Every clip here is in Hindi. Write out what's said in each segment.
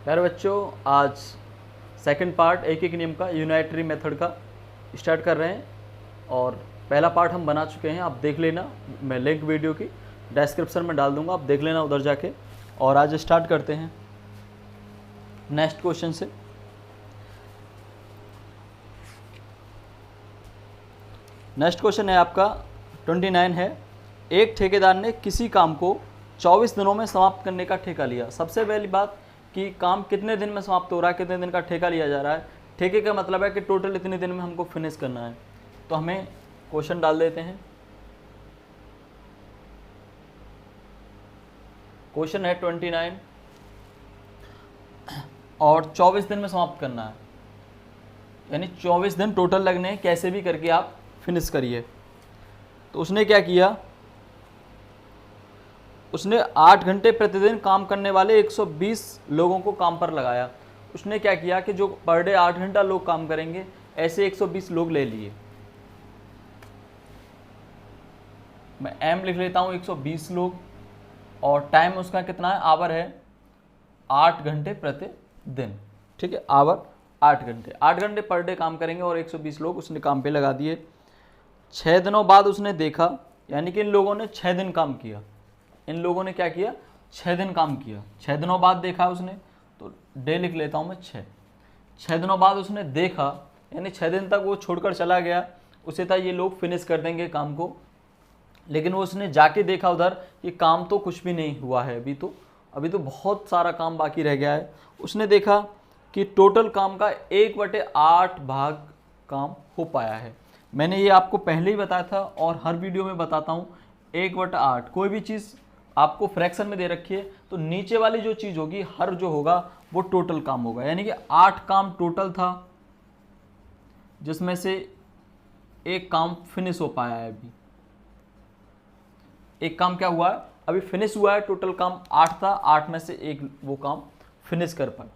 प्यारे बच्चों, आज सेकंड पार्ट एक एक नियम का यूनाइटरी मेथड का स्टार्ट कर रहे हैं और पहला पार्ट हम बना चुके हैं। आप देख लेना, मैं लिंक वीडियो की डिस्क्रिप्शन में डाल दूंगा, आप देख लेना उधर जाके। और आज स्टार्ट करते हैं नेक्स्ट क्वेश्चन से। नेक्स्ट क्वेश्चन है आपका 29 है। एक ठेकेदार ने किसी काम को 24 दिनों में समाप्त करने का ठेका लिया। सबसे पहली बात कि काम कितने दिन में समाप्त हो रहा है, कितने दिन का ठेका लिया जा रहा है। ठेके का मतलब है कि टोटल इतने दिन में हमको फिनिश करना है। तो हमें क्वेश्चन डाल देते हैं। क्वेश्चन है 29 और 24 दिन में समाप्त करना है, यानी 24 दिन टोटल लगने हैं, कैसे भी करके आप फिनिश करिए। तो उसने क्या किया, उसने 8 घंटे प्रतिदिन काम करने वाले 120 लोगों को काम पर लगाया। उसने क्या किया कि जो पर डे 8 घंटा लोग काम करेंगे, ऐसे 120 लोग ले लिए। मैं एम लिख लेता हूँ 120 लोग, और टाइम उसका कितना है, आवर है 8 घंटे प्रतिदिन। ठीक है, आवर 8 घंटे, 8 घंटे पर डे काम करेंगे और 120 लोग उसने काम पे लगा दिए। 6 दिनों बाद उसने देखा, यानी कि इन लोगों ने 6 दिन काम किया। इन लोगों ने क्या किया, 6 दिन काम किया। 6 दिनों बाद देखा उसने, तो डे लिख लेता हूँ मैं 6। 6 दिनों बाद उसने देखा, यानी 6 दिन तक वो छोड़कर चला गया। उसे था ये लोग फिनिश कर देंगे काम को, लेकिन वो उसने जाके देखा उधर कि काम तो कुछ भी नहीं हुआ है, अभी तो बहुत सारा काम बाकी रह गया है। उसने देखा कि टोटल काम का 1/8 भाग काम हो पाया है। मैंने ये आपको पहले ही बताया था और हर वीडियो में बताता हूँ। 1/8 कोई भी चीज़ आपको फ्रैक्शन में दे रखी है तो नीचे वाली जो चीज़ होगी, हर जो होगा वो टोटल काम होगा। यानी कि 8 काम टोटल था, जिसमें से एक काम फिनिश हो पाया है। अभी एक काम क्या हुआ है, अभी फिनिश हुआ है। टोटल काम 8 था, 8 में से एक वो काम फिनिश कर पाए।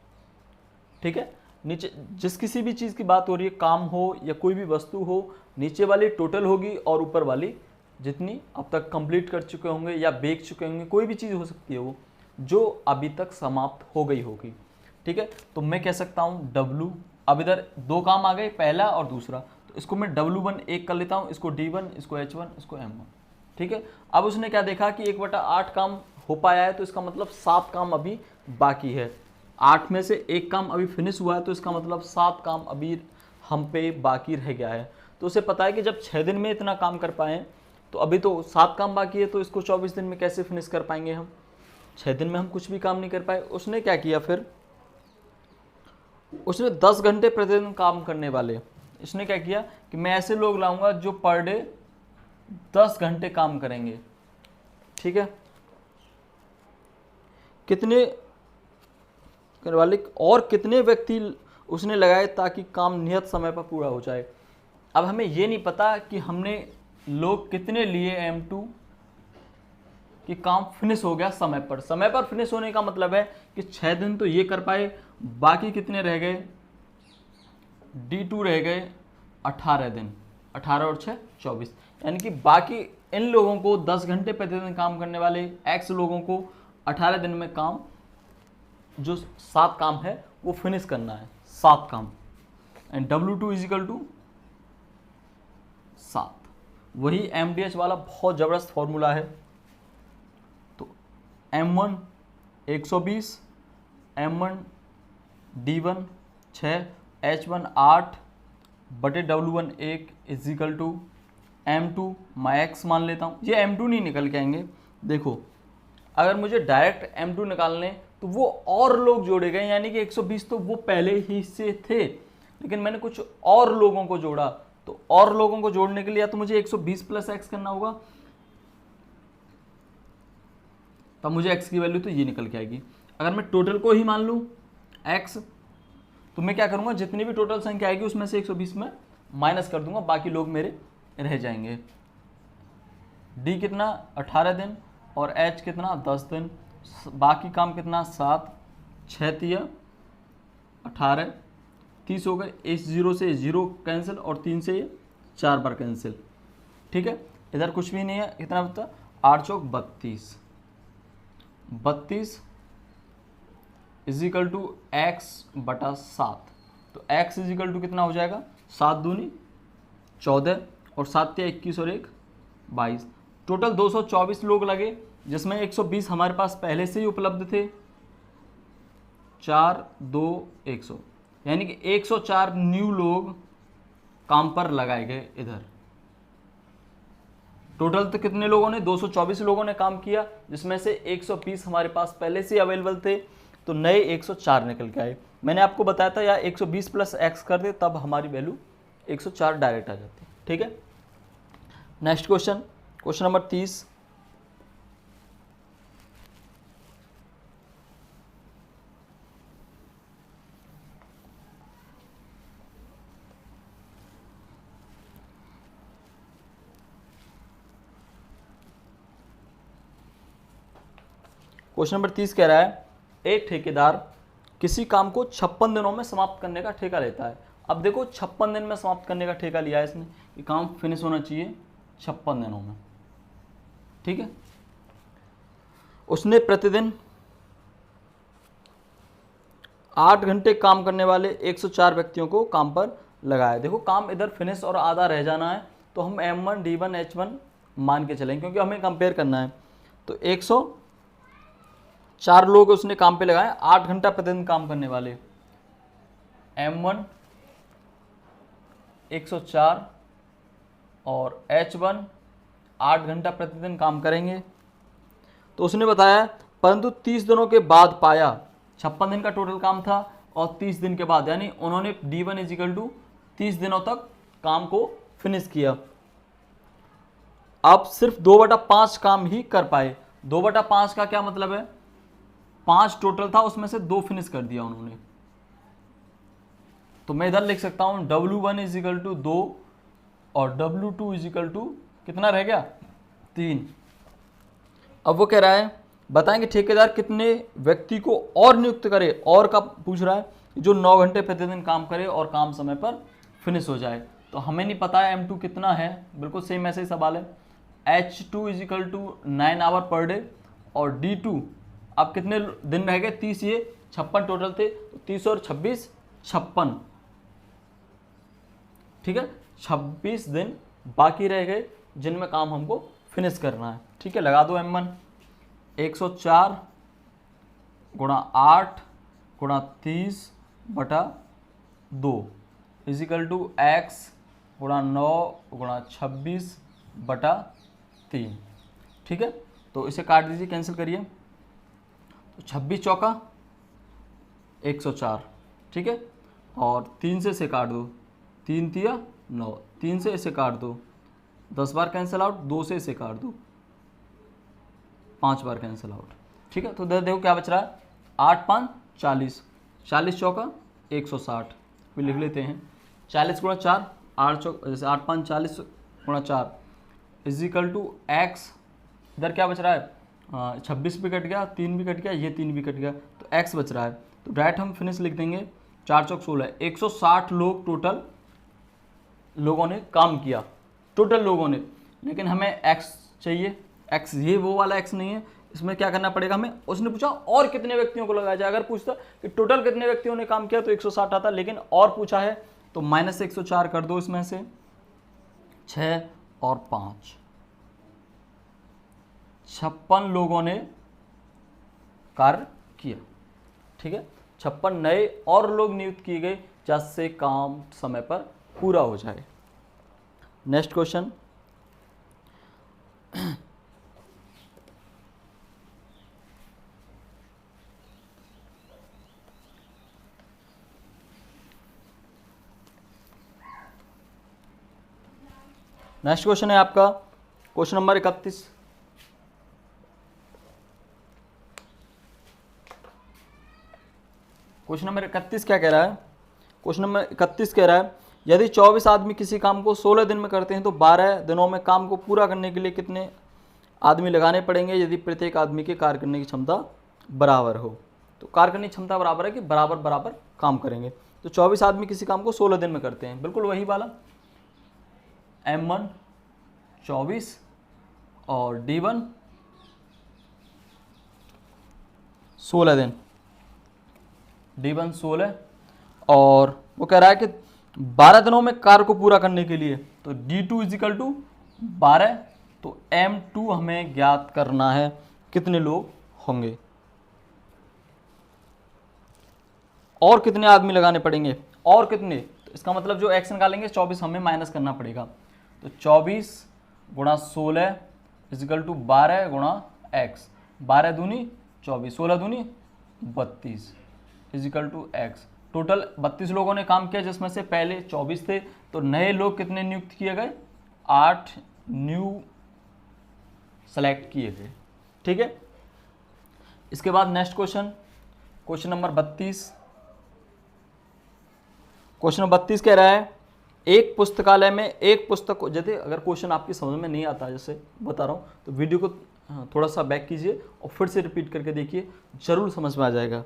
ठीक है, नीचे जिस किसी भी चीज़ की बात हो रही है, काम हो या कोई भी वस्तु हो, नीचे वाली टोटल होगी और ऊपर वाली जितनी अब तक कंप्लीट कर चुके होंगे या बेच चुके होंगे, कोई भी चीज़ हो सकती है वो, जो अभी तक समाप्त हो गई होगी। ठीक है, तो मैं कह सकता हूँ W। अब इधर 2 काम आ गए, पहला और दूसरा, तो इसको मैं W1 एक कर लेता हूँ, इसको D1, इसको H1, इसको M1। ठीक है, अब उसने क्या देखा कि 1/8 काम हो पाया है, तो इसका मतलब 7 काम अभी बाकी है। 8 में से एक काम अभी फिनिश हुआ है, तो इसका मतलब 7 काम अभी हम पे बाकी रह गया है। तो उसे पता है कि जब 6 दिन में इतना काम कर पाए, तो अभी तो 7 काम बाकी है, तो इसको 24 दिन में कैसे फिनिश कर पाएंगे हम। 6 दिन में हम कुछ भी काम नहीं कर पाए। उसने क्या किया फिर, उसने 10 घंटे प्रतिदिन काम करने वाले, इसने क्या किया कि मैं ऐसे लोग लाऊंगा जो पर डे 10 घंटे काम करेंगे। ठीक है, कितने करने वाले और कितने व्यक्ति उसने लगाए ताकि काम नियत समय पर पूरा हो जाए। अब हमें ये नहीं पता कि हमने लोग कितने लिए M2 कि काम फिनिश हो गया समय पर। समय पर फिनिश होने का मतलब है कि 6 दिन तो ये कर पाए, बाकी कितने रह गए, D2 रह गए 18 दिन, 18 और 6 24। यानी कि बाकी इन लोगों को 10 घंटे प्रतिदिन काम करने वाले X लोगों को 18 दिन में काम, जो 7 काम है वो फिनिश करना है, 7 काम। And W2 = 7। वही MDH वाला बहुत ज़बरदस्त फॉर्मूला है। तो M1 120, M1 D1 6, H1 8 बटे W1 1 = M2 मैं X मान लेता हूँ। ये M2 नहीं निकल के आएंगे। देखो, अगर मुझे डायरेक्ट M2 निकालने तो वो और लोग जोड़े गए, यानी कि 120 तो वो पहले ही से थे, लेकिन मैंने कुछ और लोगों को जोड़ा। तो और लोगों को जोड़ने के लिए या तो मुझे 120 + X करना होगा, तब मुझे X की वैल्यू तो ये निकल के आएगी। अगर मैं टोटल को ही मान लूँ X, तो मैं क्या करूँगा, जितनी भी टोटल संख्या आएगी उसमें से 120 में माइनस कर दूंगा, बाकी लोग मेरे रह जाएंगे। D कितना 18 दिन और H कितना 10 दिन, बाकी काम कितना 7, 6 तिया 18, 30 हो गए। इस 0 से 0 कैंसिल और 3 से 4 बार कैंसिल। ठीक है, इधर कुछ भी नहीं है, कितना बता 8 चौक 32, 32 इजिकल टू एक्स बटा 7। तो x इजिकल टू कितना हो जाएगा, 7 दूनी 14 और 7 × 21 और 1 22। टोटल 224 लोग लगे, जिसमें 120 हमारे पास पहले से ही उपलब्ध थे। 4 2 100, यानी कि 104 न्यू लोग काम पर लगाए गए इधर। टोटल तो कितने लोगों ने, 224 लोगों ने काम किया, जिसमें से 120 हमारे पास पहले से अवेलेबल थे, तो नए 104 निकल के आए। मैंने आपको बताया था या 120 प्लस x कर दे तब हमारी वैल्यू 104 डायरेक्ट आ जाती है। ठीक है, next question, question number 30। Question number 30 कह रहा है, एक ठेकेदार किसी काम को 56 दिनों में समाप्त करने का ठेका लेता है। अब देखो 56 दिन में समाप्त करने का ठेका लिया है इसने, ये काम फिनिश होना चाहिए 56 दिनों में। ठीक है, उसने प्रतिदिन 8 घंटे काम करने वाले 104 व्यक्तियों को काम पर लगाया। देखो काम इधर फिनिश और आधा रह जाना है, तो हम M1 D1 H1 मान के चलेंगे, क्योंकि हमें कंपेयर करना है। तो 104 लोग उसने काम पे लगाए, 8 घंटा प्रतिदिन काम करने वाले। M1 104 और H1 8 घंटा प्रतिदिन काम करेंगे। तो उसने बताया, परंतु 30 दिनों के बाद पाया, 56 दिन का टोटल काम था और 30 दिन के बाद, यानी उन्होंने D1 इजिकल टू 30 दिनों तक काम को फिनिश किया। अब सिर्फ 2/5 काम ही कर पाए। 2/5 का क्या मतलब है, 5 टोटल था, उसमें से 2 फिनिश कर दिया उन्होंने। तो मैं इधर लिख सकता हूं W1 इजिकल टू 2 और W2 इजिकल टू कितना रह गया, 3। अब वो कह रहा है, बताएंगे ठेकेदार कितने व्यक्ति को और नियुक्त करे, और का पूछ रहा है, जो 9 घंटे प्रतिदिन काम करे और काम समय पर फिनिश हो जाए। तो हमें नहीं पता है M2 कितना है, बिल्कुल सेम ऐसे ही सवाल है। H2 is equal to 9 hour per day और D2 अब कितने दिन रह गए, 30, ये 56 टोटल थे, तो 30 और 26 56। ठीक है, 26 दिन बाकी रह गए जिनमें काम हमको फिनिश करना है। ठीक है, लगा दो M1 104 × 8 × 30/2 इजिकल टू x × 9 × 26/3। ठीक है, तो इसे काट दीजिए, कैंसिल करिए। तो 26 चौका 104। ठीक है, और 3 से इसे काट दो, 3 तिया 9, 3 से इसे काट दो, 10 बार कैंसिल आउट, 2 से इसे काट दो, 5 बार कैंसिल आउट। ठीक है, तो देखो क्या बच रहा है, 8 5 40, 40 चौका 160, फिर लिख लेते हैं 40 × 4, 8 चौका, जैसे 8 5 40 × 4 इजिकल टू एक्स, इधर क्या बच रहा है, 26 भी कट गया, 3 भी कट गया, ये 3 भी कट गया, तो x बच रहा है। तो डायरेक्ट हम फिनिश लिख देंगे, 4 चौक 16, 160 लोग टोटल लोगों ने काम किया, टोटल लोगों ने। लेकिन हमें x चाहिए, x ये वो वाला x नहीं है, इसमें क्या करना पड़ेगा हमें। उसने पूछा और कितने व्यक्तियों को लगाया जाए, अगर पूछता कि टोटल कितने व्यक्तियों ने काम किया तो 160 आता, लेकिन और पूछा है तो -104 कर दो, इसमें से 6 और 5, 56 लोगों ने कार्य किया। ठीक है, 56 नए और लोग नियुक्त किए गए, जिससे काम समय पर पूरा हो जाए। नेक्स्ट क्वेश्चन, नेक्स्ट क्वेश्चन है आपका क्वेश्चन नंबर 31। क्वेश्चन नंबर 31 क्या कह रहा है, क्वेश्चन नंबर 31 कह रहा है, यदि 24 आदमी किसी काम को 16 दिन में करते हैं तो 12 दिनों में काम को पूरा करने के लिए कितने आदमी लगाने पड़ेंगे, यदि प्रत्येक आदमी की कार्य करने की क्षमता बराबर हो। तो कार्य करने की क्षमता बराबर है कि बराबर बराबर काम करेंगे। तो 24 आदमी किसी काम को 16 दिन में करते हैं, बिल्कुल वही वाला, M1 24 और D1 16 दिन। D1 16 और वो कह रहा है कि 12 दिनों में कार्य को पूरा करने के लिए, तो D2 इजिकल टू 12, तो M2 हमें ज्ञात करना है कितने लोग होंगे और कितने आदमी लगाने पड़ेंगे और कितने, तो इसका मतलब जो x निकालेंगे 24 हमें माइनस करना पड़ेगा, तो 24 गुणा 16 इजिकल टू 12 गुणा x, 12 दूनी 24, 16 दूनी 32 इजिकल टू x। टोटल 32 लोगों ने काम किया जिसमें से पहले 24 थे, तो नए लोग कितने नियुक्त किए गए, 8 न्यू सेलेक्ट किए गए। ठीक है, इसके बाद next question, question number 32। Question number 32 कह रहा है एक पुस्तकालय में एक पुस्तक को, जैसे अगर क्वेश्चन आपकी समझ में नहीं आता जैसे बता रहा हूँ तो वीडियो को थोड़ा सा बैक कीजिए और फिर से रिपीट करके देखिए, जरूर समझ में आ जाएगा।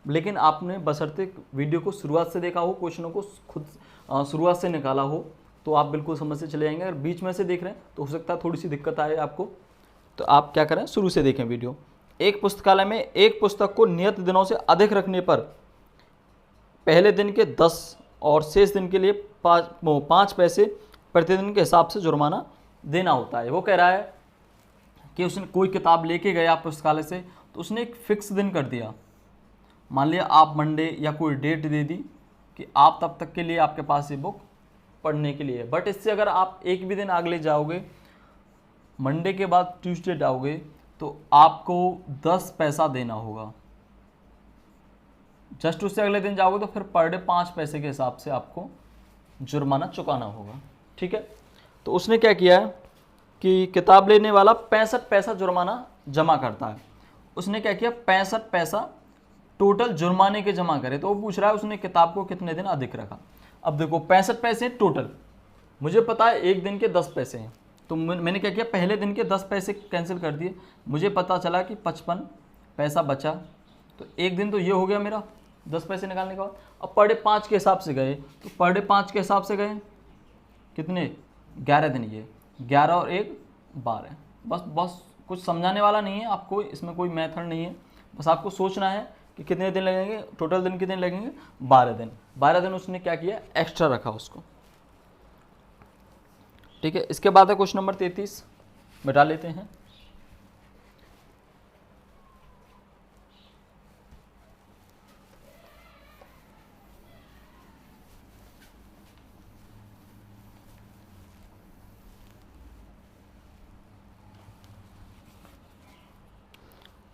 लेकिन आपने बशर्ते वीडियो को शुरुआत से देखा हो, क्वेश्चनों को खुद शुरुआत से निकाला हो, तो आप बिल्कुल समझ से चले जाएंगे। अगर बीच में से देख रहे हैं तो हो सकता है थोड़ी सी दिक्कत आए आपको, तो आप क्या करें, शुरू से देखें वीडियो। एक पुस्तकालय में एक पुस्तक को नियत दिनों से अधिक रखने पर पहले दिन के 10 और शेष दिन के लिए 5 पैसे प्रतिदिन के हिसाब से जुर्माना देना होता है। वो कह रहा है कि उसने कोई किताब लेके गया पुस्तकालय से, तो उसने एक फिक्स दिन कर दिया, मान लिया आप मंडे या कोई डेट दे दी कि आप तब तक के लिए आपके पास ये बुक पढ़ने के लिए। बट इससे अगर आप एक भी दिन आगे जाओगे, मंडे के बाद ट्यूसडे जाओगे, तो आपको 10 पैसा देना होगा। जस्ट उससे अगले दिन जाओगे तो फिर पर डे 5 पैसे के हिसाब से आपको जुर्माना चुकाना होगा। ठीक है, तो उसने क्या किया है कि किताब लेने वाला 65 पैसा जुर्माना जमा करता है। उसने क्या किया, 65 पैसा टोटल जुर्माने के जमा करे, तो वो पूछ रहा है उसने किताब को कितने दिन अधिक रखा। अब देखो 65 पैसे टोटल, मुझे पता है एक दिन के 10 पैसे हैं, तो मैंने क्या किया, पहले दिन के 10 पैसे कैंसिल कर दिए, मुझे पता चला कि 55 पैसा बचा, तो एक दिन तो ये हो गया मेरा 10 पैसे निकालने के बाद। अब पर डे 5 के हिसाब से गए, तो पर डे 5 के हिसाब से गए कितने, 11 दिन, ये 11 और 1 12। बस कुछ समझाने वाला नहीं है आपको, इसमें कोई मेथड नहीं है, बस आपको सोचना है कि कितने दिन लगेंगे, टोटल दिन कितने लगेंगे, 12 दिन। 12 दिन उसने क्या किया, एक्स्ट्रा रखा उसको। ठीक है, इसके बाद है क्वेश्चन नंबर 33, मिटा लेते हैं।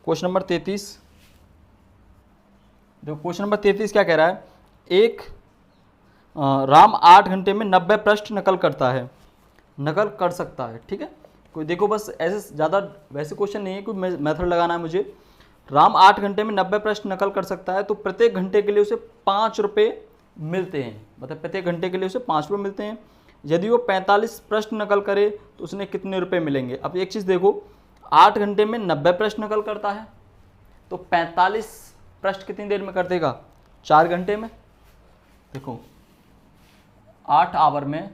क्वेश्चन नंबर 33, देखो क्वेश्चन नंबर 33 क्या कह रहा है, एक राम 8 घंटे में 90 पृष्ठ नकल करता है, नकल कर सकता है। ठीक है, कोई देखो बस ऐसे ज़्यादा वैसे क्वेश्चन नहीं है, कोई मेथड लगाना है मुझे। राम 8 घंटे में 90 पृष्ठ नकल कर सकता है, तो प्रत्येक घंटे के लिए उसे 5 रुपये मिलते हैं, मतलब प्रत्येक घंटे के लिए उसे 5 रुपये मिलते हैं। यदि वो 45 पृष्ठ नकल करे तो उसने कितने रुपये मिलेंगे। अब एक चीज़ देखो, 8 घंटे में 90 पृष्ठ नकल करता है, तो 45 पृष्ठ कितनी देर में कर देगा, 4 घंटे में। देखो 8 आवर में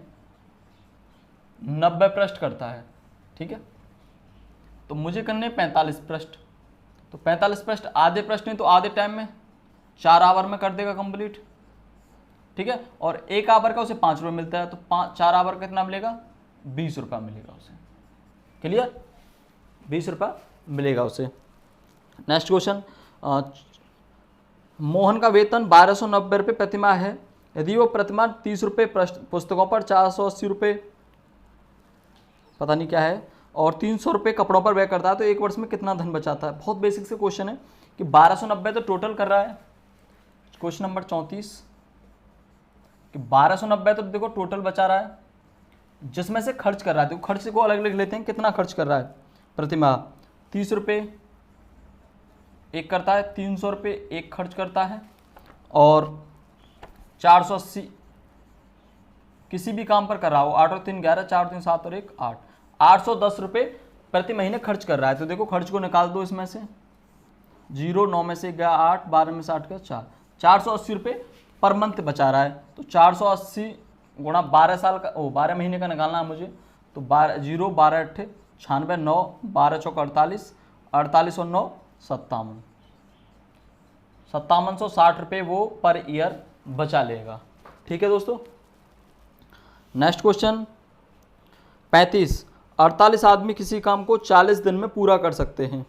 90 पृष्ठ करता है, ठीक है, तो मुझे करने 45 पृष्ठ, तो 45 पृष्ठ आधे पृष्ठ नहीं तो आधे टाइम में 4 आवर में कर देगा कंप्लीट। ठीक है, और 1 आवर का उसे 5 रुपये मिलता है, तो 4 आवर का कितना मिलेगा, 20 रुपये मिलेगा उसे। क्लियर, 20 रुपये मिलेगा उसे। नेक्स्ट क्वेश्चन, मोहन का वेतन 1290 रुपये प्रतिमाह है, यदि वो प्रतिमाह 30 रुपये पुस्तकों पर, 480 रुपये पता नहीं क्या है, और 300 रुपये कपड़ों पर व्यय करता है, तो एक वर्ष में कितना धन बचाता है। बहुत बेसिक से क्वेश्चन है कि 1290 तो टोटल कर रहा है। क्वेश्चन नंबर 34 कि 1290 तो देखो टोटल बचा रहा है, जिसमें से खर्च कर रहा है, देखो खर्च को अलग लिख लेते हैं, कितना खर्च कर रहा है प्रतिमाह, 30 रुपये एक करता है, 300 रुपये एक खर्च करता है, और 480 किसी भी काम पर कर रहा हो, 8 और 3 11, 4 3 7 और 1 8, 810 रुपये प्रति महीने खर्च कर रहा है। तो देखो खर्च को निकाल दो इसमें से, 0 9 में से गया 8, 12 में से 8 का 4, 480 रुपये पर मंथ बचा रहा है। तो 480 गुणा 12 साल का, 12 महीने का निकालना है मुझे, तो 0 12 8 96, 9 12 चौक 48, 48 और 9 57, 5760 रुपये वो पर ईयर बचा लेगा। ठीक है दोस्तों। नेक्स्ट क्वेश्चन 35, 48 आदमी किसी काम को 40 दिन में पूरा कर सकते हैं।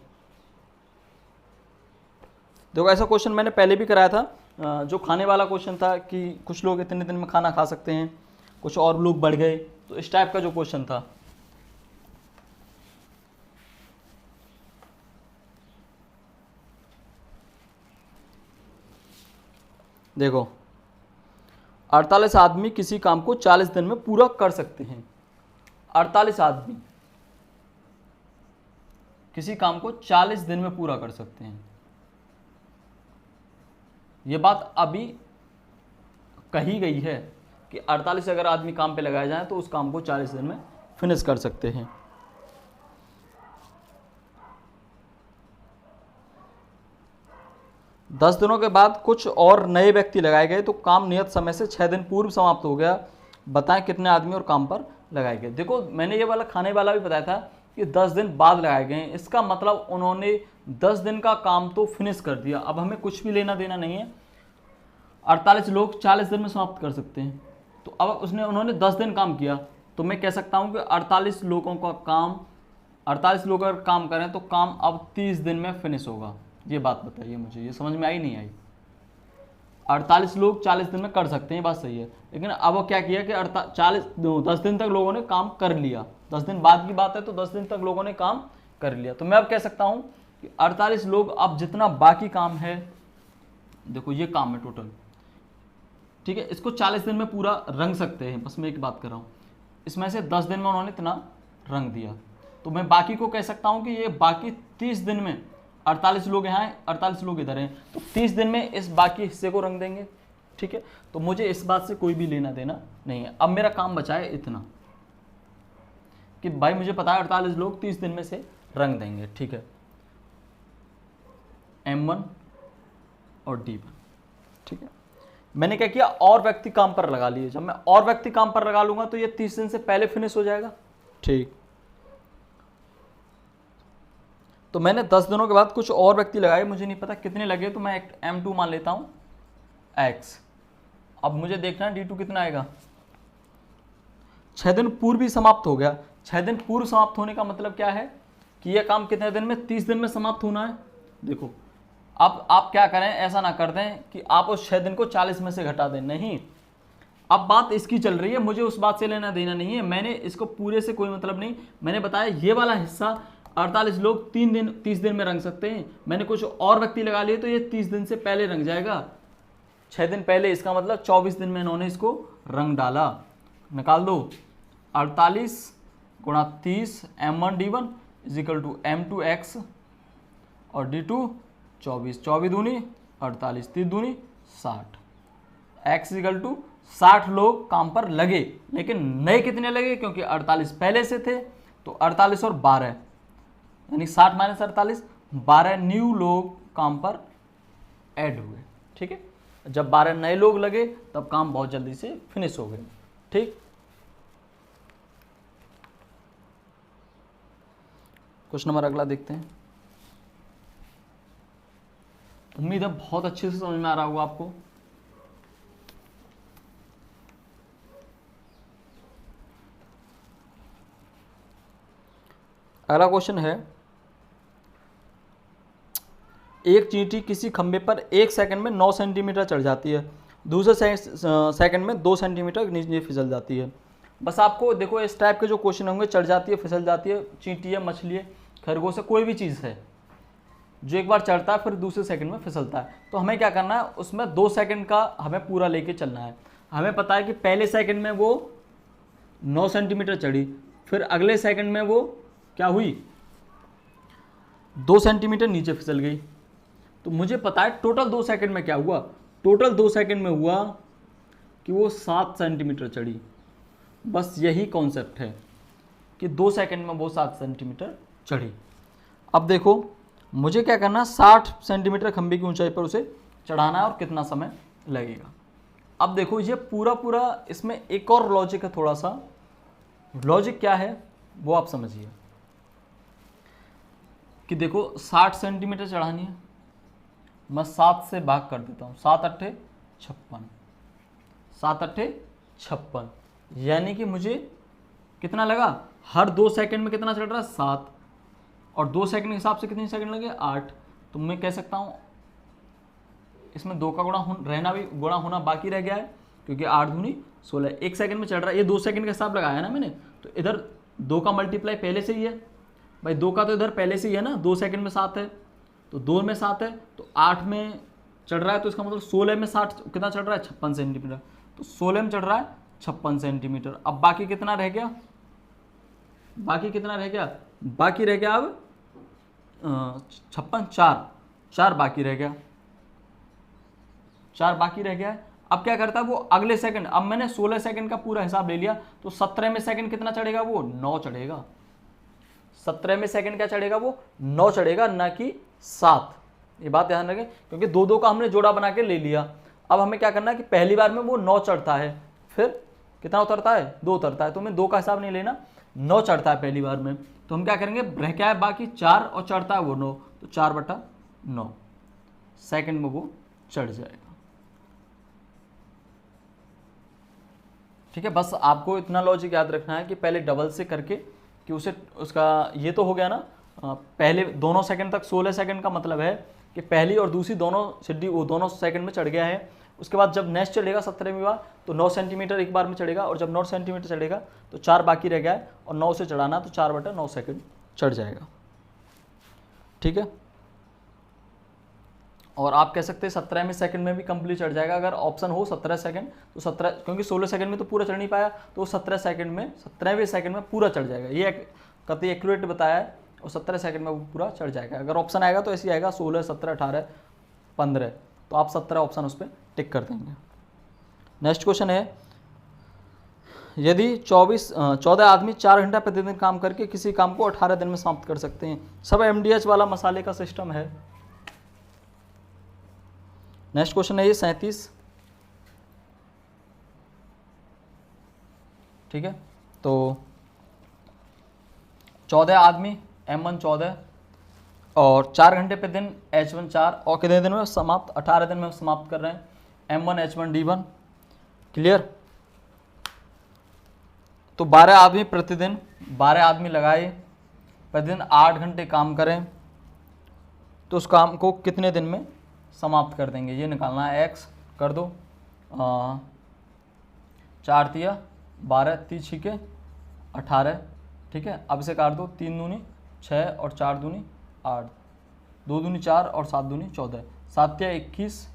देखो ऐसा क्वेश्चन मैंने पहले भी कराया था, जो खाने वाला क्वेश्चन था कि कुछ लोग इतने दिन में खाना खा सकते हैं, कुछ और लोग बढ़ गए, तो इस टाइप का जो क्वेश्चन था। देखो 48 आदमी किसी काम को 40 दिन में पूरा कर सकते हैं। 48 आदमी किसी काम को 40 दिन में पूरा कर सकते हैं। ये बात अभी कही गई है कि 48 अगर आदमी काम पे लगाए जाए तो उस काम को 40 दिन में फिनिश कर सकते हैं। दस दिनों के बाद कुछ और नए व्यक्ति लगाए गए तो काम नियत समय से 6 दिन पूर्व समाप्त हो गया। बताएं कितने आदमी और काम पर लगाए गए। देखो मैंने ये वाला खाने वाला भी बताया था कि 10 दिन बाद लगाए गए, इसका मतलब उन्होंने 10 दिन का काम तो फिनिश कर दिया। अब हमें कुछ भी लेना देना नहीं है। 48 लोग 40 दिन में समाप्त कर सकते हैं, तो अब उन्होंने 10 दिन काम किया, तो मैं कह सकता हूँ कि 48 लोगों का काम, 48 लोग अगर काम करें तो काम अब 30 दिन में फिनिश होगा। ये बात बताइए मुझे, ये समझ में आई नहीं आई? 48 लोग 40 दिन में कर सकते हैं, बात सही है, लेकिन अब वो क्या किया कि 10 दिन तक लोगों ने काम कर लिया। 10 दिन बाद की बात है, तो 10 दिन तक लोगों ने काम कर लिया। तो मैं अब कह सकता हूँ कि 48 लोग अब जितना बाकी काम है, देखो ये काम है टोटल, ठीक है, इसको 40 दिन में पूरा रंग सकते हैं। बस मैं एक बात कर रहा हूँ, इसमें से 10 दिन में उन्होंने इतना रंग दिया, तो मैं बाकी को कह सकता हूँ कि ये बाकी 30 दिन में 48 लोग यहाँ हैं, 48 लोग इधर हैं, तो 30 दिन में इस बाकी हिस्से को रंग देंगे। ठीक है, तो मुझे इस बात से कोई भी लेना देना नहीं है। अब मेरा काम बचा है इतना कि भाई मुझे पता है 48 लोग 30 दिन में से रंग देंगे। ठीक है, M1 और D1। ठीक है, मैंने क्या किया, और व्यक्ति काम पर लगा लिए। जब मैं और व्यक्ति काम पर लगा लूंगा तो ये 30 दिन से पहले फिनिश हो जाएगा। ठीक, तो मैंने 10 दिनों के बाद कुछ और व्यक्ति लगाए, मुझे नहीं पता कितने लगे, तो मैं एक M2 मान लेता हूं X। अब मुझे देखना है D2 कितना आएगा। 6 दिन पूर्व ही समाप्त हो गया। 6 दिन पूर्व समाप्त होने का मतलब क्या है कि यह काम कितने दिन में, 30 दिन में समाप्त होना है। देखो अब आप क्या करें, ऐसा ना कर दें कि आप उस 6 दिन को 40 में से घटा दें, नहीं। अब बात इसकी चल रही है, मुझे उस बात से लेना देना नहीं है, मैंने इसको पूरे से कोई मतलब नहीं। मैंने बताया ये वाला हिस्सा 48 लोग 30 दिन में रंग सकते हैं, मैंने कुछ और व्यक्ति लगा लिए तो ये 30 दिन से पहले रंग जाएगा, 6 दिन पहले, इसका मतलब 24 दिन में इन्होंने इसको रंग डाला। निकाल दो, 48 गुणा 30 M1 D1 is equal to M2 X और D2 24, 24 दूनी 48, 3 दूनी 60, X इजिकल टू 60 लोग काम पर लगे, लेकिन नए कितने लगे, क्योंकि 48 पहले से थे, तो 48 और 12 यानी 60 माइनस 48, 12 न्यू लोग काम पर ऐड हुए। ठीक है, जब 12 नए लोग लगे तब काम बहुत जल्दी से फिनिश हो गए। ठीक, क्वेश्चन नंबर अगला देखते हैं। उम्मीद है बहुत अच्छे से समझ में आ रहा होगा आपको। अगला क्वेश्चन है, एक चींटी किसी खंभे पर 1 सेकंड में 9 सेंटीमीटर चढ़ जाती है, दूसरे सेकंड में 2 सेंटीमीटर नीचे फिसल जाती है। बस आपको देखो इस टाइप के जो क्वेश्चन होंगे, चढ़ जाती है, फिसल जाती है, चींटी है, मछली है, खरगोश है, कोई भी चीज़ है जो एक बार चढ़ता है फिर दूसरे सेकंड में फिसलता है, तो हमें क्या करना है, उसमें 2 सेकंड का हमें पूरा लेके चलना है। हमें पता है कि पहले सेकंड में वो 9 सेंटीमीटर चढ़ी, फिर अगले सेकंड में वो क्या हुई, 2 सेंटीमीटर नीचे फिसल गई, तो मुझे पता है टोटल 2 सेकंड में क्या हुआ, टोटल 2 सेकंड में हुआ कि वो 7 सेंटीमीटर चढ़ी। बस यही कॉन्सेप्ट है कि 2 सेकंड में वो 7 सेंटीमीटर चढ़ी। अब देखो मुझे क्या करना है, 60 सेंटीमीटर खंभे की ऊंचाई पर उसे चढ़ाना है और कितना समय लगेगा। अब देखो ये पूरा इसमें एक और लॉजिक है, थोड़ा सा लॉजिक क्या है वो आप समझिए कि देखो 60 सेंटीमीटर चढ़ानी है, मैं 7 से भाग कर देता हूँ, 7 अट्ठे 56, 7 अट्ठे 56, यानी कि मुझे कितना लगा, हर 2 सेकंड में कितना चल रहा है 7, और 2 सेकंड के हिसाब से कितने सेकंड लगे 8। तो मैं कह सकता हूँ इसमें 2 का गुणा होना बाकी रह गया है, क्योंकि 8 दूनी 16, 1 सेकंड में चल रहा है, ये 2 सेकंड का हिसाब लगाया ना मैंने, तो इधर 2 का मल्टीप्लाई पहले से ही है भाई, 2 का तो इधर पहले से ही है ना, 2 सेकंड में 7 है, तो 2 में 7 है, तो 8 में चढ़ रहा है, तो इसका मतलब 16 में 60 कितना चढ़ रहा है 56 सेंटीमीटर, तो 16 में चढ़ रहा है 56 सेंटीमीटर। अब बाकी कितना रह गया, बाकी कितना रह गया, बाकी रह गया अब 56, 4 बाकी रह गया, 4 बाकी रह गया है। अब क्या करता है वो अगले सेकंड, अब मैंने 16 सेकंड का पूरा हिसाब ले लिया, तो 17 में सेकंड कितना चढ़ेगा, वो 9 चढ़ेगा, 17 में सेकंड क्या चढ़ेगा, वो 9 चढ़ेगा, ना कि 7। ये बात ध्यान रखें, क्योंकि 2-2 का हमने जोड़ा बना के ले लिया। अब हमें क्या करना है कि पहली बार में वो 9 चढ़ता है, फिर कितना उतरता है, 2 उतरता है, तो हमें 2 का हिसाब नहीं लेना, 9 चढ़ता है पहली बार में, तो हम क्या करेंगे, रह क्या है बाकी 4, और चढ़ता है वो 9, तो 4/9 सेकंड में वो चढ़ जाएगा। ठीक है, बस आपको इतना लॉजिक याद रखना है कि पहले डबल से करके कि उसे उसका ये तो हो गया ना, पहले दोनों सेकंड तक 16 सेकंड का मतलब है कि पहली और दूसरी दोनों सिड्डी वो दोनों सेकंड में चढ़ गया है। उसके बाद जब नेक्स्ट चढ़ेगा 17वीं बार तो 9 सेंटीमीटर एक बार में चढ़ेगा, और जब 9 सेंटीमीटर चढ़ेगा तो 4 बाकी रह गया है, और 9 से चढ़ाना तो 4/9 सेकंड चढ़ जाएगा। ठीक है, और आप कह सकते हैं 17वें सेकंड में भी कंप्लीट चढ़ जाएगा, अगर ऑप्शन हो 17 सेकंड तो 17, क्योंकि 16 सेकंड में तो पूरा चढ़ नहीं पाया, तो 17 सेकंड में 17वें सेकंड में पूरा चढ़ जाएगा, ये कतई एक्यूरेट बताया है, और 17 सेकंड में वो पूरा चढ़ जाएगा। अगर ऑप्शन आएगा तो ऐसे ही आएगा 16, 17, 18, 15, तो आप 17 ऑप्शन उस पर टिक कर देंगे। नेक्स्ट क्वेश्चन है, यदि 14 आदमी 4 घंटा प्रतिदिन काम करके किसी काम को 18 दिन में समाप्त कर सकते हैं, सब MDH वाला मसाले का सिस्टम है। नेक्स्ट क्वेश्चन है ये 37। ठीक है, तो 14 आदमी M1 14 और 4 घंटे पे दिन H1 4, और कितने दिन में समाप्त, 18 दिन में समाप्त कर रहे हैं M1 H1 D1। क्लियर, तो 12 आदमी प्रतिदिन, 12 आदमी लगाए, प्रतिदिन 8 घंटे काम करें, तो उस काम को कितने दिन में समाप्त कर देंगे, ये निकालना है। x कर दो 4 तिया 12, 30 छिके 18। ठीक है, अब इसे काट दो, 3 दूनी 6 और 4 दूनी 8, 2 दूनी 4 और 7 दूनी 14, 7 तिया 21,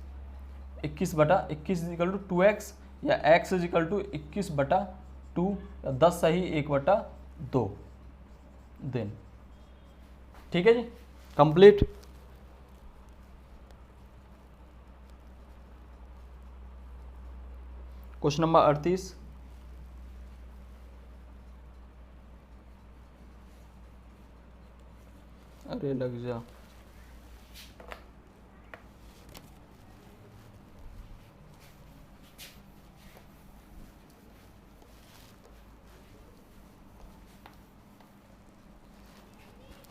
21/21 इक्वल टू 2x, या x इक्वल टू 21/2, या 10 सही 1/2 दिन। ठीक है जी, कंप्लीट। क्वेश्चन नंबर 38, अरे लग जा,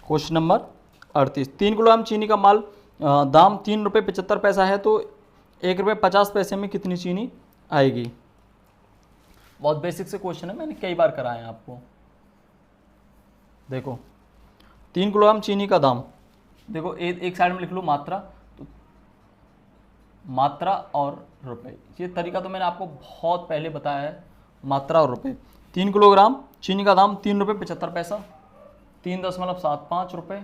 क्वेश्चन नंबर 38, 3 किलोग्राम चीनी का माल दाम 3 रुपये 75 पैसा है, तो 1 रुपये 50 पैसे में कितनी चीनी आएगी। बहुत बेसिक से क्वेश्चन है, मैंने कई बार कराया है आपको। देखो 3 किलोग्राम चीनी का दाम, देखो एक साइड में लिख लो मात्रा, तो मात्रा और रुपए, ये तरीका तो मैंने आपको बहुत पहले बताया है, मात्रा और रुपए। 3 किलोग्राम चीनी का दाम 3 रुपये 75 पैसा, 3.75 रुपये,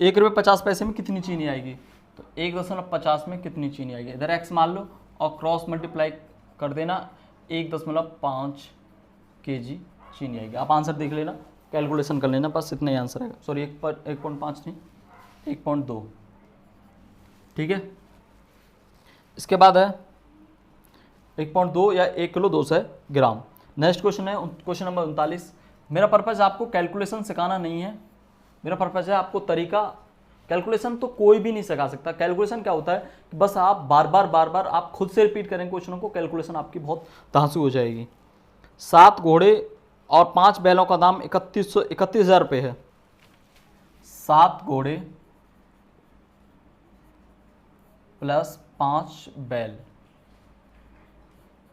1 रुपये 50 पैसे में कितनी चीनी आएगी, तो 1.50 में कितनी चीनी आएगी, इधर x मान लो और क्रॉस मल्टीप्लाई कर देना, 1.5 kg चीनी आएगी। आप आंसर देख लेना, कैलकुलेशन कर लेना, बस इतना ही आंसर आएगा। सॉरी 1.5 नहीं 1.2। ठीक है, इसके बाद है 1.2 या 1 किलो 200 ग्राम। नेक्स्ट क्वेश्चन है क्वेश्चन नंबर 39। मेरा पर्पज़ आपको कैलकुलेशन सिखाना नहीं है, मेरा पर्पज़ है आपको तरीका। कैलकुलेशन तो कोई भी नहीं सिखा सकता। कैलकुलेशन क्या होता है कि बस आप बार बार आप खुद से रिपीट करेंगे क्वेश्चनों को, कैलकुलेशन आपकी बहुत धांसू हो जाएगी। 7 घोड़े और 5 बैलों का दाम 31,000 रुपये है। 7 घोड़े प्लस 5 बैल,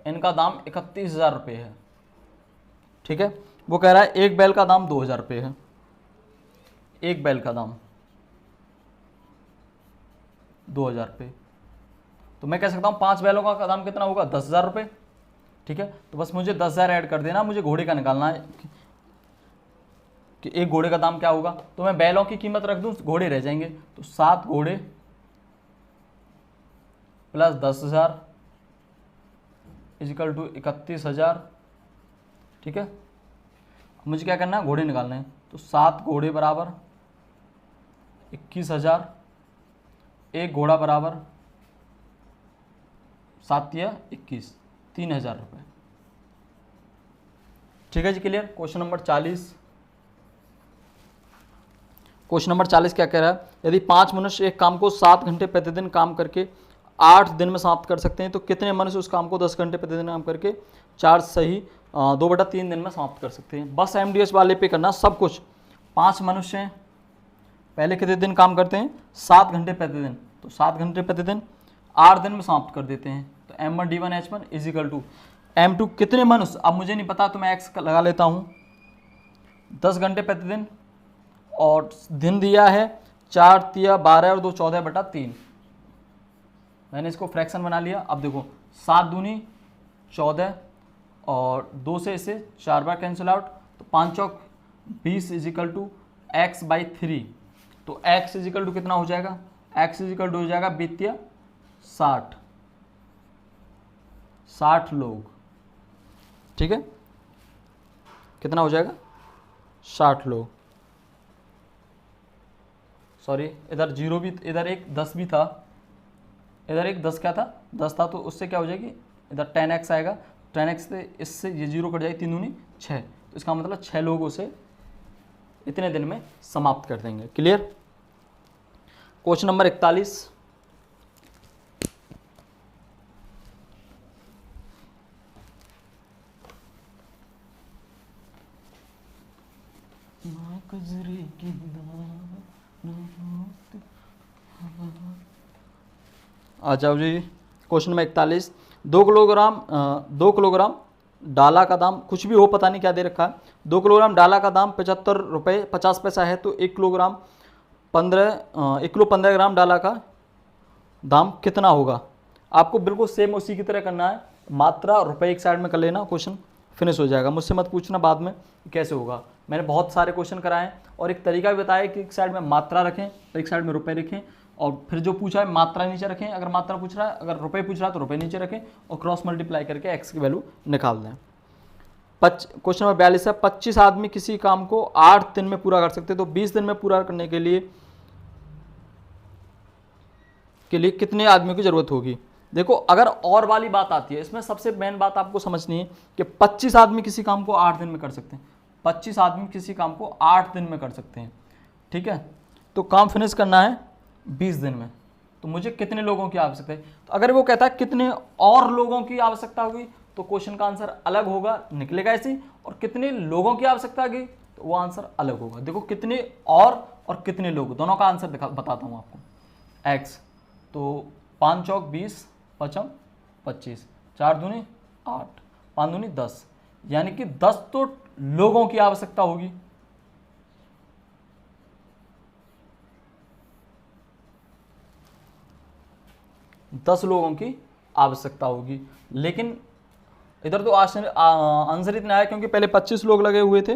इनका दाम 31,000 रुपये है। ठीक है, वो कह रहा है एक बैल का दाम 2,000 रुपये है, एक बैल का दाम 2,000 रुपये। तो मैं कह सकता हूँ 5 बैलों का दाम कितना होगा, 10,000 रुपये। ठीक है, तो बस मुझे 10,000 ऐड कर देना, मुझे घोड़े का निकालना है कि एक घोड़े का दाम क्या होगा। तो मैं बैलों की कीमत रख दूं, घोड़े रह जाएंगे, तो 7 घोड़े प्लस 10,000 इजिकल टू 31,000। ठीक है, मुझे क्या करना है, घोड़े निकालने हैं। तो 7 घोड़े बराबर 21,000, एक घोड़ा बराबर 7 या 21, 3,000 रुपये। ठीक है जी, clear. Question number 40, question number 40 क्या कह रहा है, यदि 5 मनुष्य एक काम को 7 घंटे प्रतिदिन काम करके 8 दिन में समाप्त कर सकते हैं, तो कितने मनुष्य उस काम को 10 घंटे प्रतिदिन काम करके 4 सही 2/3 दिन में समाप्त कर सकते हैं। बस MDS वाले पे करना सब कुछ। 5 मनुष्य हैं, पहले कितने दिन काम करते हैं, 7 घंटे प्रतिदिन, तो 7 घंटे प्रतिदिन 8 दिन में समाप्त कर देते हैं। तो M1 D1 H1 is equal to M2 कितने मनुष्य, अब मुझे नहीं पता तो मैं X लगा लेता हूँ, 10 घंटे प्रतिदिन और दिन दिया है 4 तिया 12 और 2 14/3। मैंने इसको फ्रैक्शन बना लिया। अब देखो 7 दूनी 14 और 2 से इसे 4 बार कैंसिल आउट, तो 5 चौक 20 इजिकल टू X/3। तो X इजिकल टू कितना हो जाएगा, X इजिकल टू हो जाएगा 20 60 लोग। ठीक है, कितना हो जाएगा, 60 लोग। सॉरी, इधर 0 भी, इधर एक 10 भी था, इधर एक 10 क्या था, 10 था, तो उससे क्या हो जाएगी, इधर 10x आएगा, 10x से इससे ये 0 कट जाएगी, 3 दूनी 6, तो इसका मतलब 6 लोग उसे इतने दिन में समाप्त कर देंगे। क्लियर। क्वेश्चन नंबर 41, आ जाओ जी। क्वेश्चन नंबर 41, 2 किलोग्राम डाला का दाम कुछ भी हो, पता नहीं क्या दे रखा है, 2 किलोग्राम डाला का दाम 75 रुपये 50 पैसा है, तो 1 किलो 15 ग्राम डाला का दाम कितना होगा। आपको बिल्कुल सेम उसी की तरह करना है, मात्रा रुपये एक साइड में कर लेना, क्वेश्चन फिनिश हो जाएगा। मुझसे मत पूछना बाद में कैसे होगा, मैंने बहुत सारे क्वेश्चन कराए हैं और एक तरीका भी बताया कि एक साइड में मात्रा रखें तो एक साइड में रुपए रखें, और फिर जो पूछा है मात्रा नीचे रखें, अगर मात्रा पूछ रहा है, अगर रुपए पूछ रहा है तो रुपए नीचे रखें और क्रॉस मल्टीप्लाई करके एक्स की वैल्यू निकाल दें। क्वेश्चन नंबर 42 है, 25 आदमी किसी काम को 8 दिन में पूरा कर सकते हैं, तो 20 दिन में पूरा करने के लिए कितने आदमियों की जरूरत होगी। देखो, अगर और वाली बात आती है, इसमें सबसे मेन बात आपको समझनी है कि 25 आदमी किसी काम को 8 दिन में कर सकते हैं, 25 आदमी किसी काम को 8 दिन में कर सकते हैं। ठीक है, तो काम फिनिश करना है 20 दिन में, तो मुझे कितने लोगों की आवश्यकता है। तो अगर वो कहता है कितने और लोगों की आवश्यकता होगी, तो क्वेश्चन का आंसर अलग होगा, निकलेगा ऐसे, और कितने लोगों की आवश्यकता होगी तो वो आंसर अलग होगा। देखो, कितने और कितने लोग, दोनों का आंसर बताता हूँ आपको। एक्स, तो 5 चौक 20 5 25, 4 दूनी 8, 5 दूनी 10, यानी कि 10 तो लोगों की आवश्यकता होगी। दस लोगों की आवश्यकता होगी, लेकिन इधर तो आंसर इतना आया क्योंकि पहले 25 लोग लगे हुए थे,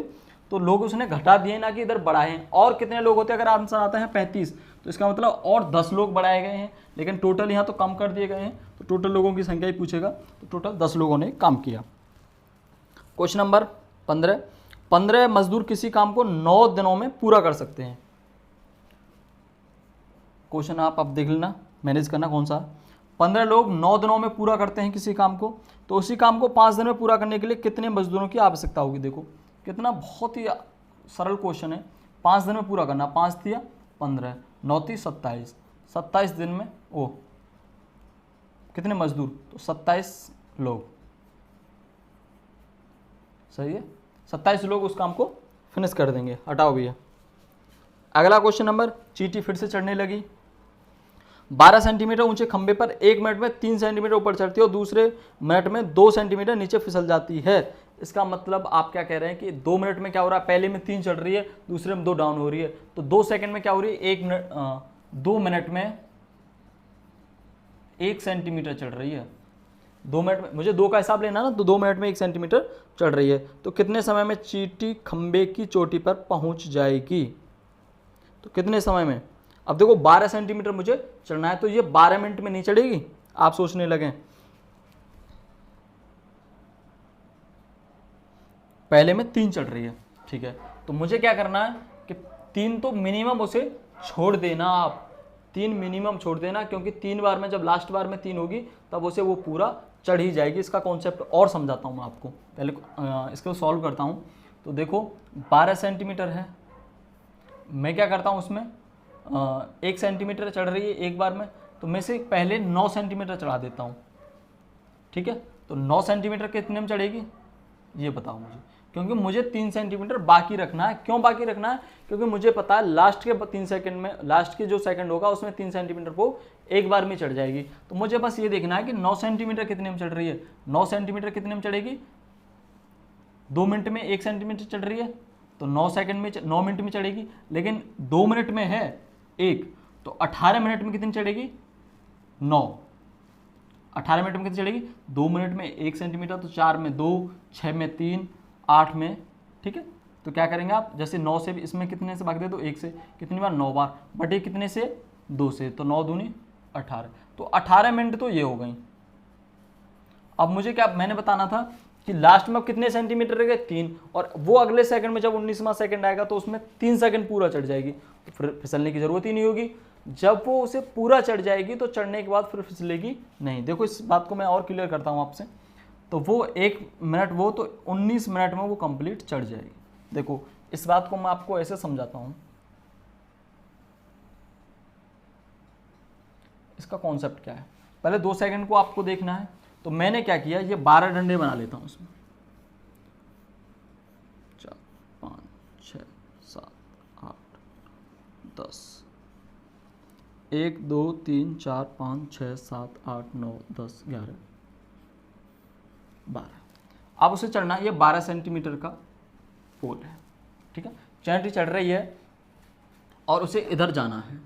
तो लोग उसने घटा दिए ना कि इधर बढ़ाए हैं। और कितने लोग होते हैं, अगर आंसर आता है 35, तो इसका मतलब और 10 लोग बढ़ाए गए हैं, लेकिन टोटल यहाँ तो कम कर दिए गए हैं, तो टोटल लोगों की संख्या ही पूछेगा, तो टोटल 10 लोगों ने काम किया। क्वेश्चन नंबर 15 मजदूर किसी काम को 9 दिनों में पूरा कर सकते हैं। क्वेश्चन आप अब देख लेना, मैनेज करना कौन सा। 15 लोग 9 दिनों में पूरा करते हैं किसी काम को, तो उसी काम को 5 दिन में पूरा करने के लिए कितने मजदूरों की आवश्यकता होगी। देखो कितना बहुत ही सरल क्वेश्चन है, 5 दिन में पूरा करना, 5 दिया 15, 9 थी 27, 27 दिन में ओ कितने मजदूर, तो 27 लोग, सही है, 27 लोग उस काम को फिनिश कर देंगे। हटाओ भैया। अगला क्वेश्चन नंबर, चींटी फिर से चढ़ने लगी। 12 सेंटीमीटर ऊंचे खंबे पर 1 मिनट में 3 सेंटीमीटर ऊपर चढ़ती है और दूसरे मिनट में 2 सेंटीमीटर नीचे फिसल जाती है। इसका मतलब आप क्या कह रहे हैं कि 2 मिनट में क्या हो रहा है, पहले में 3 चढ़ रही है, दूसरे में 2 डाउन हो रही है, तो 2 सेकंड में क्या हो रही है, 2 मिनट में 1 सेंटीमीटर चढ़ रही है। 2 मिनट में, मुझे 2 का हिसाब लेना ना, तो 2 मिनट में 1 सेंटीमीटर चढ़ रही है। तो कितने समय में चींटी खंबे की चोटी पर पहुंच जाएगी? तो कितने समय में? अब देखो 12 सेंटीमीटर मुझे चढ़ना है, तो ये 12 मिनट में नहीं चढ़ेगी। आप सोचने लगे, पहले में 3 चढ़ रही है, ठीक है, तो मुझे क्या करना है कि 3 तो मिनिमम उसे छोड़ देना, आप 3 मिनिमम छोड़ देना, क्योंकि 3 बार में, जब लास्ट बार में 3 होगी तब उसे वो पूरा चढ़ ही जाएगी। इसका कॉन्सेप्ट और समझाता हूँ मैं आपको, पहले इसको सॉल्व करता हूँ। तो देखो 12 सेंटीमीटर है, मैं क्या करता हूँ उसमें 1 सेंटीमीटर चढ़ रही है एक बार में, तो मैं से पहले 9 सेंटीमीटर चढ़ा देता हूँ, ठीक है। तो 9 सेंटीमीटर कितने में चढ़ेगी ये बताओ मुझे, क्योंकि मुझे 3 सेंटीमीटर बाकी रखना है। क्यों बाकी रखना है? क्योंकि मुझे पता है लास्ट के 3 सेकंड में, लास्ट के जो सेकंड होगा उसमें 3 सेंटीमीटर वो एक बार में चढ़ जाएगी। तो मुझे बस ये देखना है कि 9 सेंटीमीटर कितने में चढ़ रही है। 9 सेंटीमीटर कितने में चढ़ेगी? 2 मिनट में 1 सेंटीमीटर चढ़ रही है, तो 9 मिनट में चढ़ेगी। लेकिन 2 मिनट में है 1, तो 18 मिनट में कितनी चढ़ेगी? 9। 18 मिनट में कितनी चढ़ेगी? 2 मिनट में 1 सेंटीमीटर, तो 4 में 2, 6 में 3, 8 में, ठीक है। तो क्या करेंगे आप, जैसे 9 से भी इसमें कितने से भाग दे, तो 1 से कितनी बार? 9 बार, बट ये कितने से? 2 से, तो 9 दूनी 18, तो 18 मिनट तो ये हो गई। अब मुझे क्या मैंने बताना था कि लास्ट में कितने सेंटीमीटर रह गए? 3, और वो अगले सेकंड में जब 19वां सेकंड आएगा तो उसमें 3 सेकंड पूरा चढ़ जाएगी, तो फिर फिसलने की जरूरत ही नहीं होगी। जब वो उसे पूरा चढ़ जाएगी तो चढ़ने के बाद फिर फिसलेगी नहीं। देखो इस बात को मैं और क्लियर करता हूँ आपसे। तो वो 1 मिनट, वो तो 19 मिनट में वो कंप्लीट चढ़ जाएगी। देखो इस बात को मैं आपको ऐसे समझाता हूँ, इसका कॉन्सेप्ट क्या है। पहले 2 सेकंड को आपको देखना है, तो मैंने क्या किया, ये 12 डंडे बना लेता हूँ उसमें। 4, 5, 6, 7, 8, 10, 1, 2, 3, 4, 5, 6, 7, 8, 9, 10, 11, 12। अब उसे चढ़ना, ये 12 सेंटीमीटर का पोल है, ठीक है। चैंटी चढ़ रही है और उसे इधर जाना है,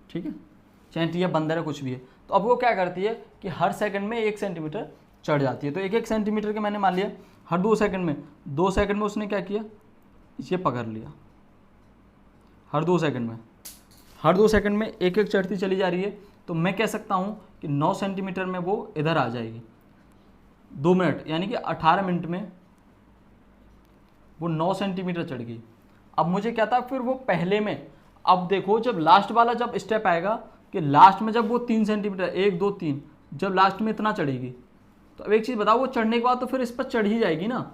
ठीक है। चैंटी या बंदर है, कुछ भी है। तो अब वो क्या करती है कि हर सेकंड में 1 सेंटीमीटर चढ़ जाती है। तो 1-1 सेंटीमीटर के मैंने मान लिया, हर 2 सेकंड में, 2 सेकंड में उसने क्या किया, ये पकड़ लिया। हर 2 सेकंड में, हर 2 सेकंड में 1-1 चढ़ती चली जा रही है। तो मैं कह सकता हूँ कि 9 सेंटीमीटर में वो इधर आ जाएगी। 2 मिनट यानी कि 18 मिनट में वो 9 सेंटीमीटर चढ़ गई। अब मुझे क्या था, फिर वो पहले में, अब देखो जब लास्ट वाला जब स्टेप आएगा कि लास्ट में जब वो 3 सेंटीमीटर, 1, 2, 3, जब लास्ट में इतना चढ़ेगी, तो अब एक चीज़ बताओ, वो चढ़ने के बाद तो फिर इस पर चढ़ ही जाएगी ना।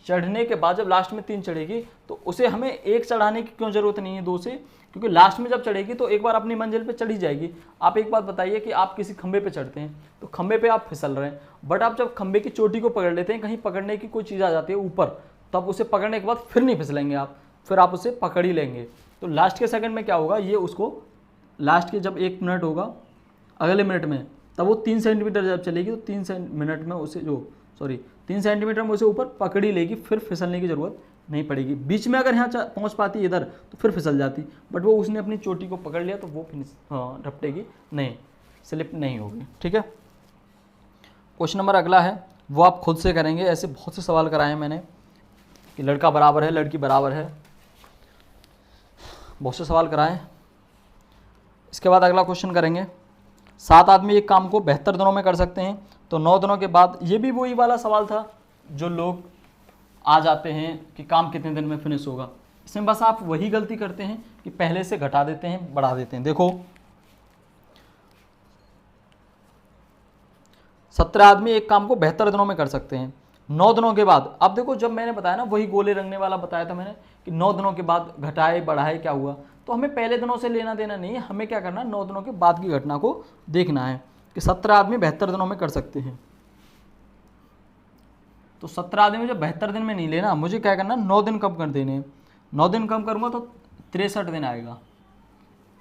चढ़ने के बाद जब लास्ट में 3 चढ़ेगी तो उसे हमें 1 चढ़ाने की क्यों ज़रूरत नहीं है 2 से, क्योंकि लास्ट में जब चढ़ेगी तो एक बार अपनी मंजिल पे चढ़ी जाएगी। आप एक बात बताइए कि आप किसी खंबे पे चढ़ते हैं, तो खंबे पे आप फिसल रहे हैं, बट आप जब खंबे की चोटी को पकड़ लेते हैं, कहीं पकड़ने की कोई चीज़ आ जाती है ऊपर, तब उसे पकड़ने के बाद फिर नहीं फिसलेंगे आप, फिर आप उसे पकड़ ही लेंगे। तो लास्ट के सेकंड में क्या होगा, ये उसको लास्ट के जब 1 मिनट होगा अगले मिनट में, तब वो 3 सेंटीमीटर जब चलेगी तो 3 मिनट में उसे 3 सेंटीमीटर में उसे ऊपर पकड़ ही लेगी, फिर फिसलने की ज़रूरत नहीं पड़ेगी। बीच में अगर यहाँ पहुँच पाती इधर तो फिर फिसल जाती, बट वो उसने अपनी चोटी को पकड़ लिया तो वो रपटेगी नहीं, स्लिप नहीं होगी, ठीक है। क्वेश्चन नंबर अगला है, वो आप खुद से करेंगे। ऐसे बहुत से सवाल कराए हैं मैंने कि लड़का बराबर है, लड़की बराबर है, बहुत से सवाल कराए। इसके बाद अगला क्वेश्चन करेंगे, 7 आदमी एक काम को 72 दिनों में कर सकते हैं, तो 9 दिनों के बाद, ये भी वही वाला सवाल था जो लोग आ जाते हैं कि काम कितने दिन में फिनिश होगा। इसमें बस आप वही गलती करते हैं कि पहले से घटा देते हैं, बढ़ा देते हैं। देखो 17 आदमी एक काम को 72 दिनों में कर सकते हैं, 9 दिनों के बाद। अब देखो जब मैंने बताया ना, वही गोले रंगने वाला बताया था मैंने कि 9 दिनों के बाद घटाए बढ़ाए क्या हुआ, तो हमें पहले दिनों से लेना देना नहीं है, हमें क्या करना है, 9 दिनों के बाद की घटना को देखना है कि 17 आदमी 72 दिनों में कर सकते हैं। तो 17 आदमी मुझे 72 दिन में नहीं लेना, मुझे क्या करना, 9 दिन कम कर देने हैं। 9 दिन कम करूँगा तो 63 दिन आएगा,